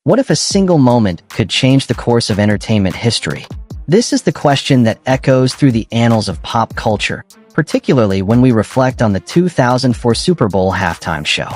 What if a single moment could change the course of entertainment history? This is the question that echoes through the annals of pop culture, particularly when we reflect on the 2004 Super Bowl halftime show.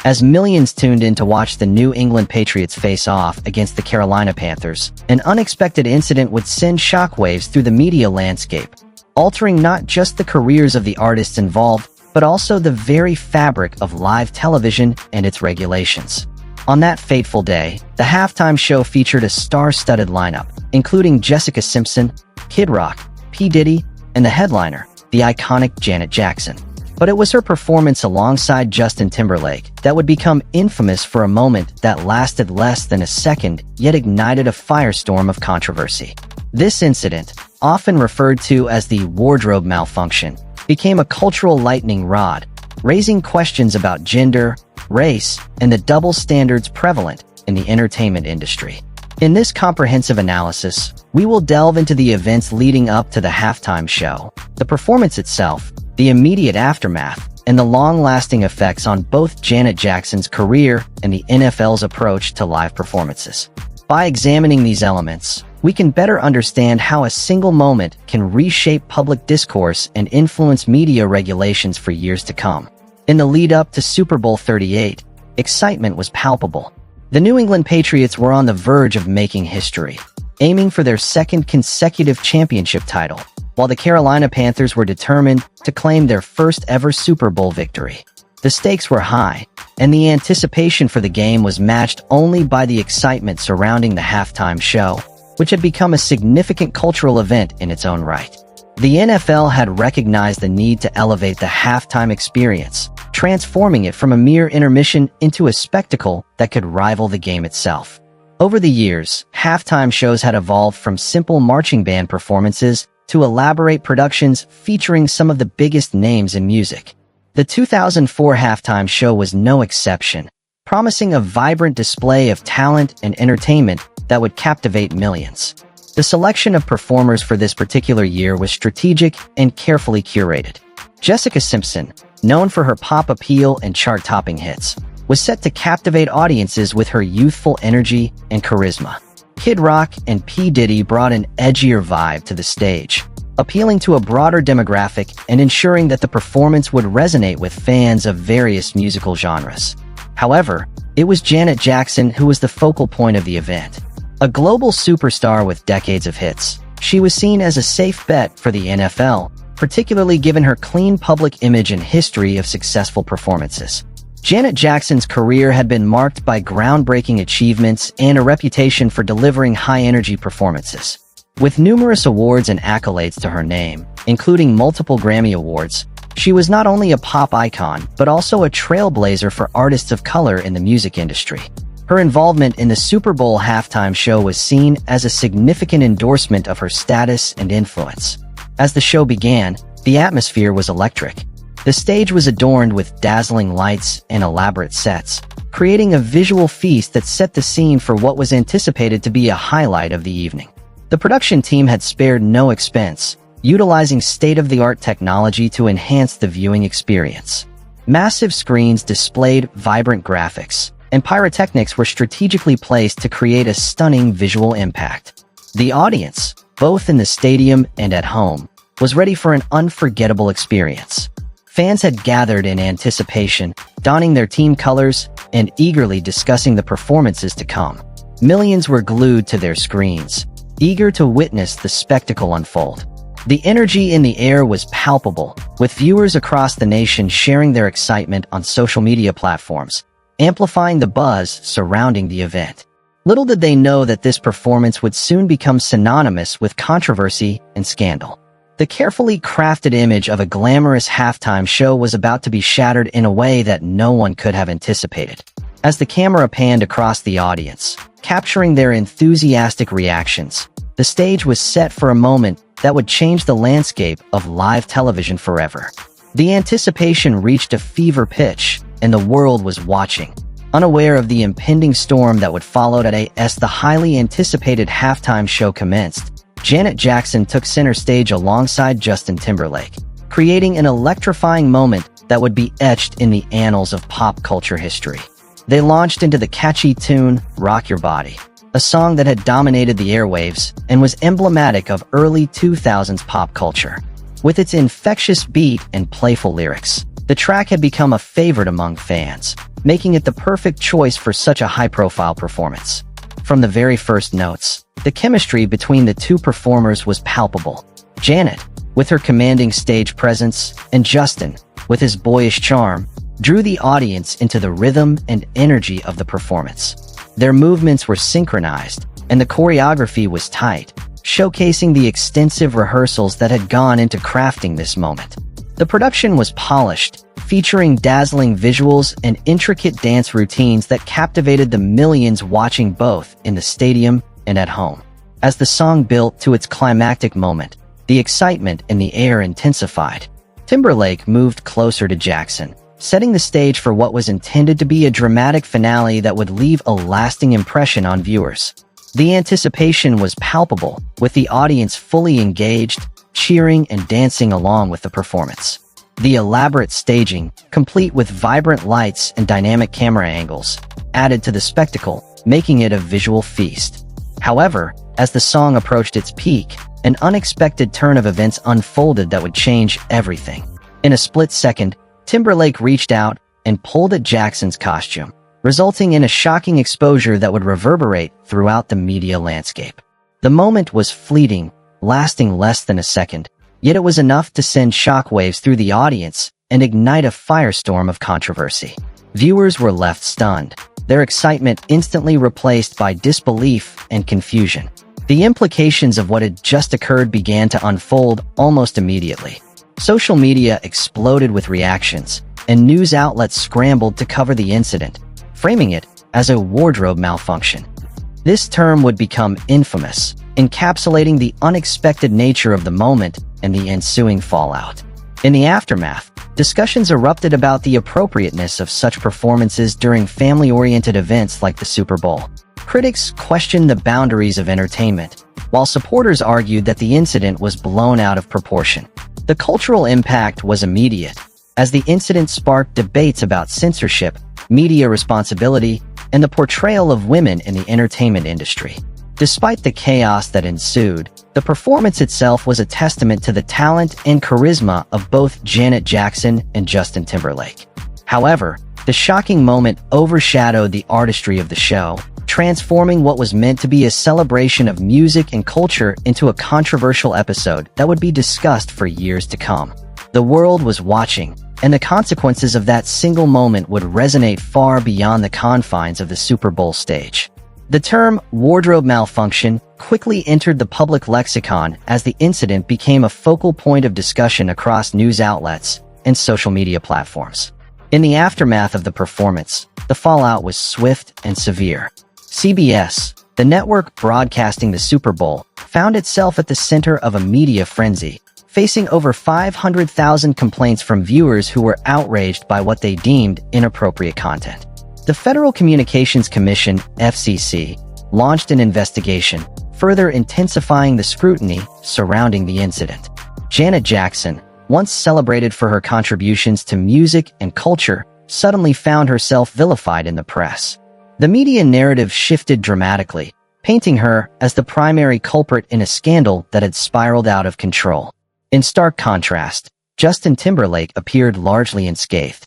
As millions tuned in to watch the New England Patriots face off against the Carolina Panthers, an unexpected incident would send shockwaves through the media landscape, altering not just the careers of the artists involved, but also the very fabric of live television and its regulations. On that fateful day, the halftime show featured a star-studded lineup, including Jessica Simpson, Kid Rock, P. Diddy, and the headliner, the iconic Janet Jackson. But it was her performance alongside Justin Timberlake that would become infamous for a moment that lasted less than a second, yet ignited a firestorm of controversy. This incident, often referred to as the wardrobe malfunction, became a cultural lightning rod, raising questions about gender, race, and the double standards prevalent in the entertainment industry. In this comprehensive analysis, we will delve into the events leading up to the halftime show, the performance itself, the immediate aftermath, and the long-lasting effects on both Janet Jackson's career and the NFL's approach to live performances. By examining these elements, we can better understand how a single moment can reshape public discourse and influence media regulations for years to come. In the lead-up to Super Bowl 38, excitement was palpable. The New England Patriots were on the verge of making history, aiming for their second consecutive championship title, while the Carolina Panthers were determined to claim their first-ever Super Bowl victory. The stakes were high, and the anticipation for the game was matched only by the excitement surrounding the halftime show, which had become a significant cultural event in its own right. The NFL had recognized the need to elevate the halftime experience, transforming it from a mere intermission into a spectacle that could rival the game itself. Over the years, halftime shows had evolved from simple marching band performances to elaborate productions featuring some of the biggest names in music. The 2004 halftime show was no exception, promising a vibrant display of talent and entertainment that would captivate millions. The selection of performers for this particular year was strategic and carefully curated. Jessica Simpson, known for her pop appeal and chart-topping hits, was set to captivate audiences with her youthful energy and charisma. Kid Rock and P. Diddy brought an edgier vibe to the stage, appealing to a broader demographic and ensuring that the performance would resonate with fans of various musical genres. However, it was Janet Jackson who was the focal point of the event. A global superstar with decades of hits, she was seen as a safe bet for the NFL, particularly given her clean public image and history of successful performances. Janet Jackson's career had been marked by groundbreaking achievements and a reputation for delivering high-energy performances. With numerous awards and accolades to her name, including multiple Grammy Awards, she was not only a pop icon but also a trailblazer for artists of color in the music industry. Her involvement in the Super Bowl halftime show was seen as a significant endorsement of her status and influence. As the show began, the atmosphere was electric. The stage was adorned with dazzling lights and elaborate sets, creating a visual feast that set the scene for what was anticipated to be a highlight of the evening. The production team had spared no expense, utilizing state-of-the-art technology to enhance the viewing experience. Massive screens displayed vibrant graphics, and pyrotechnics were strategically placed to create a stunning visual impact. The audience, both in the stadium and at home, was ready for an unforgettable experience. Fans had gathered in anticipation, donning their team colors and eagerly discussing the performances to come. Millions were glued to their screens, eager to witness the spectacle unfold. The energy in the air was palpable, with viewers across the nation sharing their excitement on social media platforms, amplifying the buzz surrounding the event. Little did they know that this performance would soon become synonymous with controversy and scandal. The carefully crafted image of a glamorous halftime show was about to be shattered in a way that no one could have anticipated. As the camera panned across the audience, capturing their enthusiastic reactions, the stage was set for a moment that would change the landscape of live television forever. The anticipation reached a fever pitch, and the world was watching, unaware of the impending storm that would follow today. As the highly anticipated halftime show commenced, Janet Jackson took center stage alongside Justin Timberlake, creating an electrifying moment that would be etched in the annals of pop culture history. They launched into the catchy tune, Rock Your Body, a song that had dominated the airwaves and was emblematic of early 2000s pop culture. With its infectious beat and playful lyrics, the track had become a favorite among fans, making it the perfect choice for such a high-profile performance. From the very first notes, the chemistry between the two performers was palpable. Janet, with her commanding stage presence, and Justin, with his boyish charm, drew the audience into the rhythm and energy of the performance. Their movements were synchronized, and the choreography was tight, showcasing the extensive rehearsals that had gone into crafting this moment. The production was polished, featuring dazzling visuals and intricate dance routines that captivated the millions watching both in the stadium and at home. As the song built to its climactic moment, the excitement in the air intensified. Timberlake moved closer to Jackson, setting the stage for what was intended to be a dramatic finale that would leave a lasting impression on viewers. The anticipation was palpable, with the audience fully engaged, cheering and dancing along with the performance. The elaborate staging, complete with vibrant lights and dynamic camera angles, added to the spectacle, making it a visual feast. However, as the song approached its peak, an unexpected turn of events unfolded that would change everything. In a split second, Timberlake reached out and pulled at Jackson's costume, resulting in a shocking exposure that would reverberate throughout the media landscape. The moment was fleeting, lasting less than a second, yet it was enough to send shockwaves through the audience and ignite a firestorm of controversy. Viewers were left stunned, their excitement instantly replaced by disbelief and confusion. The implications of what had just occurred began to unfold almost immediately. Social media exploded with reactions, and news outlets scrambled to cover the incident, framing it as a wardrobe malfunction. This term would become infamous, encapsulating the unexpected nature of the moment and the ensuing fallout. In the aftermath, discussions erupted about the appropriateness of such performances during family-oriented events like the Super Bowl. Critics questioned the boundaries of entertainment, while supporters argued that the incident was blown out of proportion. The cultural impact was immediate, as the incident sparked debates about censorship, media responsibility, and the portrayal of women in the entertainment industry. Despite the chaos that ensued, the performance itself was a testament to the talent and charisma of both Janet Jackson and Justin Timberlake. However, the shocking moment overshadowed the artistry of the show, transforming what was meant to be a celebration of music and culture into a controversial episode that would be discussed for years to come. The world was watching, and the consequences of that single moment would resonate far beyond the confines of the Super Bowl stage. The term wardrobe malfunction quickly entered the public lexicon as the incident became a focal point of discussion across news outlets and social media platforms. In the aftermath of the performance, the fallout was swift and severe. CBS, the network broadcasting the Super Bowl, found itself at the center of a media frenzy, facing over 500,000 complaints from viewers who were outraged by what they deemed inappropriate content. The Federal Communications Commission, FCC, launched an investigation, further intensifying the scrutiny surrounding the incident. Janet Jackson, once celebrated for her contributions to music and culture, suddenly found herself vilified in the press. The media narrative shifted dramatically, painting her as the primary culprit in a scandal that had spiraled out of control. In stark contrast, Justin Timberlake appeared largely unscathed.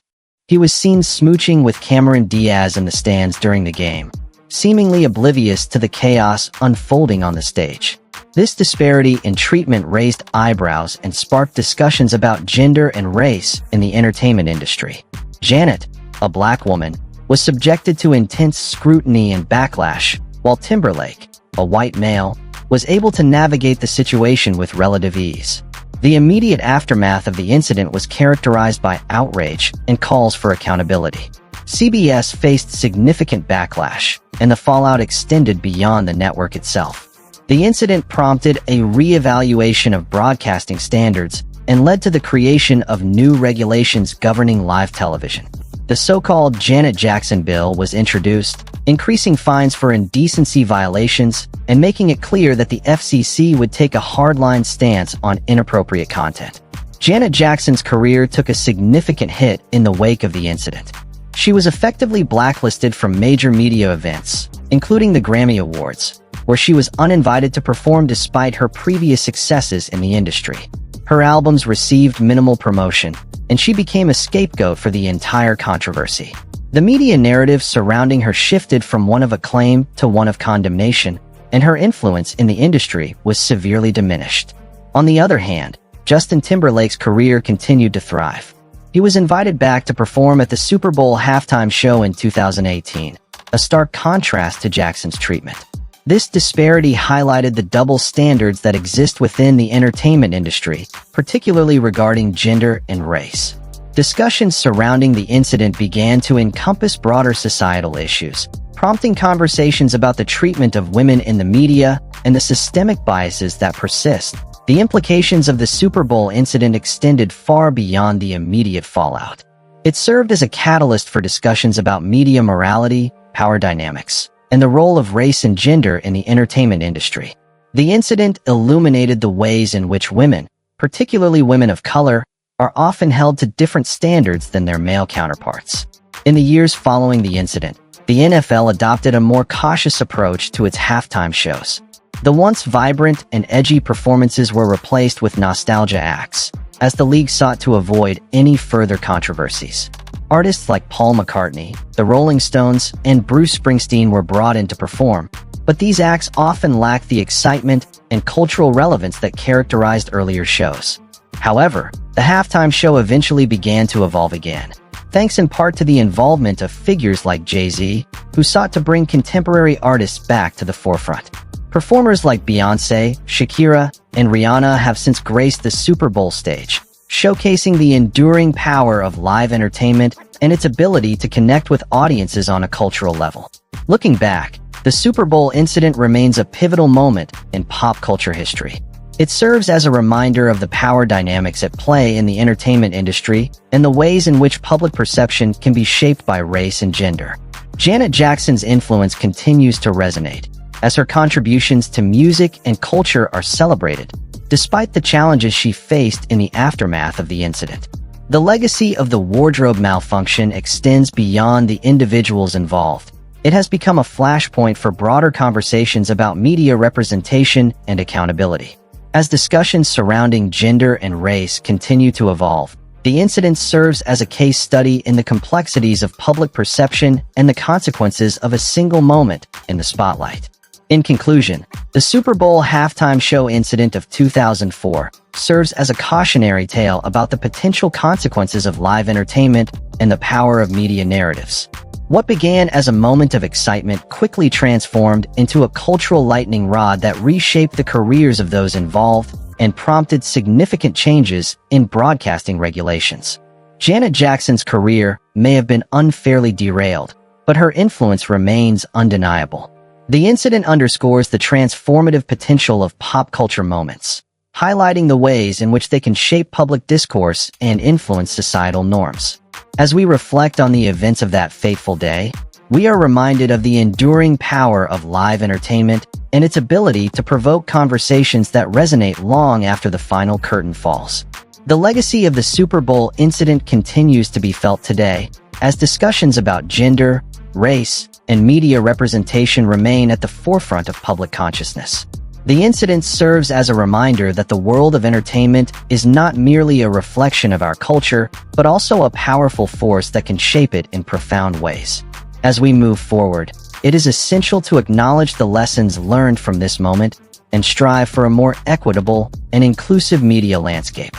He was seen smooching with Cameron Diaz in the stands during the game, seemingly oblivious to the chaos unfolding on the stage. This disparity in treatment raised eyebrows and sparked discussions about gender and race in the entertainment industry. Janet, a black woman, was subjected to intense scrutiny and backlash, while Timberlake, a white male, was able to navigate the situation with relative ease. The immediate aftermath of the incident was characterized by outrage and calls for accountability. CBS faced significant backlash, and the fallout extended beyond the network itself. The incident prompted a re-evaluation of broadcasting standards and led to the creation of new regulations governing live television. The so-called Janet Jackson Bill was introduced, increasing fines for indecency violations and making it clear that the FCC would take a hardline stance on inappropriate content. Janet Jackson's career took a significant hit in the wake of the incident. She was effectively blacklisted from major media events, including the Grammy Awards, where she was uninvited to perform despite her previous successes in the industry. Her albums received minimal promotion, and she became a scapegoat for the entire controversy. The media narrative surrounding her shifted from one of acclaim to one of condemnation, and her influence in the industry was severely diminished. On the other hand, Justin Timberlake's career continued to thrive. He was invited back to perform at the Super Bowl halftime show in 2018, a stark contrast to Jackson's treatment. This disparity highlighted the double standards that exist within the entertainment industry, particularly regarding gender and race. Discussions surrounding the incident began to encompass broader societal issues, prompting conversations about the treatment of women in the media and the systemic biases that persist. The implications of the Super Bowl incident extended far beyond the immediate fallout. It served as a catalyst for discussions about media morality, power dynamics, and the role of race and gender in the entertainment industry. The incident illuminated the ways in which women, particularly women of color, are often held to different standards than their male counterparts. In the years following the incident, the NFL adopted a more cautious approach to its halftime shows. The once vibrant and edgy performances were replaced with nostalgia acts, as the league sought to avoid any further controversies. Artists like Paul McCartney, the Rolling Stones, and Bruce Springsteen were brought in to perform, but these acts often lacked the excitement and cultural relevance that characterized earlier shows. However, the halftime show eventually began to evolve again, thanks in part to the involvement of figures like Jay-Z, who sought to bring contemporary artists back to the forefront. Performers like Beyoncé, Shakira, and Rihanna have since graced the Super Bowl stage, showcasing the enduring power of live entertainment and its ability to connect with audiences on a cultural level. Looking back, the Super Bowl incident remains a pivotal moment in pop culture history. It serves as a reminder of the power dynamics at play in the entertainment industry and the ways in which public perception can be shaped by race and gender. Janet Jackson's influence continues to resonate, as her contributions to music and culture are celebrated, despite the challenges she faced in the aftermath of the incident. The legacy of the wardrobe malfunction extends beyond the individuals involved. It has become a flashpoint for broader conversations about media representation and accountability. As discussions surrounding gender and race continue to evolve, the incident serves as a case study in the complexities of public perception and the consequences of a single moment in the spotlight. In conclusion, the Super Bowl halftime show incident of 2004 serves as a cautionary tale about the potential consequences of live entertainment and the power of media narratives. What began as a moment of excitement quickly transformed into a cultural lightning rod that reshaped the careers of those involved and prompted significant changes in broadcasting regulations. Janet Jackson's career may have been unfairly derailed, but her influence remains undeniable. The incident underscores the transformative potential of pop culture moments, highlighting the ways in which they can shape public discourse and influence societal norms. As we reflect on the events of that fateful day, we are reminded of the enduring power of live entertainment and its ability to provoke conversations that resonate long after the final curtain falls. The legacy of the Super Bowl incident continues to be felt today, as discussions about gender, race, and media representation remain at the forefront of public consciousness. The incident serves as a reminder that the world of entertainment is not merely a reflection of our culture, but also a powerful force that can shape it in profound ways. As we move forward, it is essential to acknowledge the lessons learned from this moment and strive for a more equitable and inclusive media landscape.